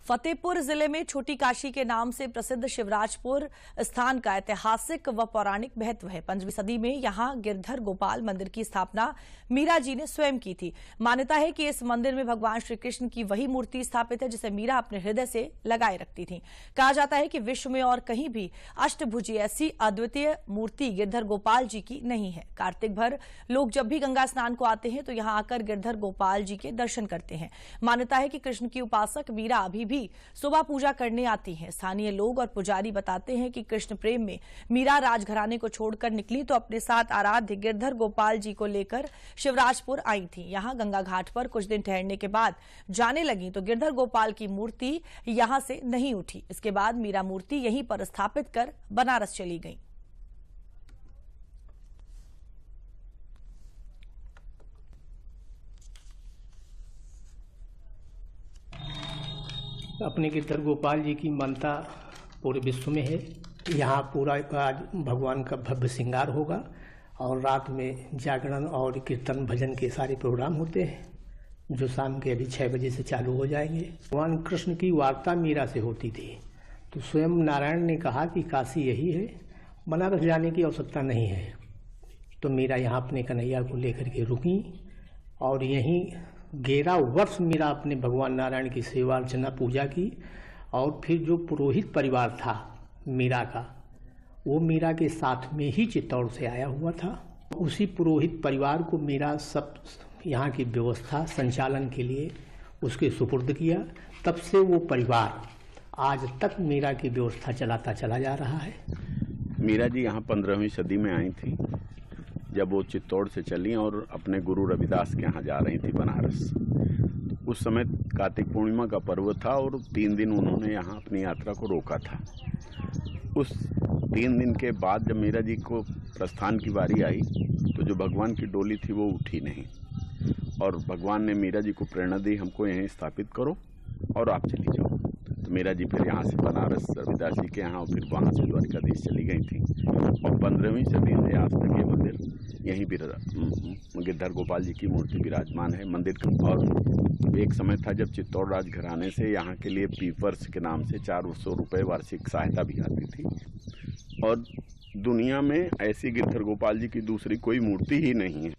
फतेहपुर जिले में छोटी काशी के नाम से प्रसिद्ध शिवराजपुर स्थान का ऐतिहासिक व पौराणिक महत्व है। 5वीं सदी में यहां गिरधर गोपाल मंदिर की स्थापना मीरा जी ने स्वयं की थी। मान्यता है कि इस मंदिर में भगवान श्री कृष्ण की वही मूर्ति स्थापित है जिसे मीरा अपने हृदय से लगाए रखती थी। कहा जाता है कि विश्व में और कहीं भी अष्टभुजी ऐसी अद्वितीय मूर्ति गिरधर गोपाल जी की नहीं है। कार्तिक भर लोग जब भी गंगा स्नान को आते हैं तो यहां आकर गिरधर गोपाल जी के दर्शन करते हैं। मान्यता है कि कृष्ण की उपासक मीरा अभी भी सुबह पूजा करने आती हैं। स्थानीय लोग और पुजारी बताते हैं कि कृष्ण प्रेम में मीरा राजघराने को छोड़कर निकली तो अपने साथ आराध्य गिरधर गोपाल जी को लेकर शिवराजपुर आई थी। यहां गंगा घाट पर कुछ दिन ठहरने के बाद जाने लगी तो गिरधर गोपाल की मूर्ति यहां से नहीं उठी। इसके बाद मीरा मूर्ति यहीं पर स्थापित कर बनारस चली गई। अपने गिरधर गोपाल जी की मान्यता पूरे विश्व में है। यहाँ पूरा आज भगवान का भव्य श्रृंगार होगा और रात में जागरण और कीर्तन भजन के सारे प्रोग्राम होते हैं जो शाम के अभी 6 बजे से चालू हो जाएंगे। भगवान कृष्ण की वार्ता मीरा से होती थी तो स्वयं नारायण ने कहा कि काशी यही है, बनारस जाने की आवश्यकता नहीं है। तो मीरा यहाँ अपने कन्हैया को लेकर के रुकी और यहीं 11 वर्ष मीरा अपने भगवान नारायण की सेवा अर्चना पूजा की। और फिर जो पुरोहित परिवार था मीरा का, वो मीरा के साथ में ही चित्तौड़ से आया हुआ था। उसी पुरोहित परिवार को मीरा सब यहाँ की व्यवस्था संचालन के लिए उसके सुपुर्द किया। तब से वो परिवार आज तक मीरा की व्यवस्था चलाता चला जा रहा है। मीरा जी यहाँ 15वीं सदी में आई थी जब वो चित्तौड़ से चली और अपने गुरु रविदास के यहाँ जा रही थी बनारस। उस समय कार्तिक पूर्णिमा का पर्व था और 3 दिन उन्होंने यहाँ अपनी यात्रा को रोका था। उस 3 दिन के बाद जब मीरा जी को प्रस्थान की बारी आई तो जो भगवान की डोली थी वो उठी नहीं और भगवान ने मीरा जी को प्रेरणा दी, हमको यहीं स्थापित करो और आप चली जाओ। तो मीरा जी फिर यहाँ से बनारस रविदास जी के यहाँ और फिर वहाँ से द्वारिकाधीश चली गई थी और 15वीं सदी से आज तक ये मंदिर यहीं भी गिरधर गोपाल जी की मूर्ति विराजमान है मंदिर का। और एक समय था जब चित्तौड़ राजघराने से यहाँ के लिए पीपर्स के नाम से 400 रुपये वार्षिक सहायता भी आती थी और दुनिया में ऐसी गिरधर गोपाल जी की दूसरी कोई मूर्ति ही नहीं है।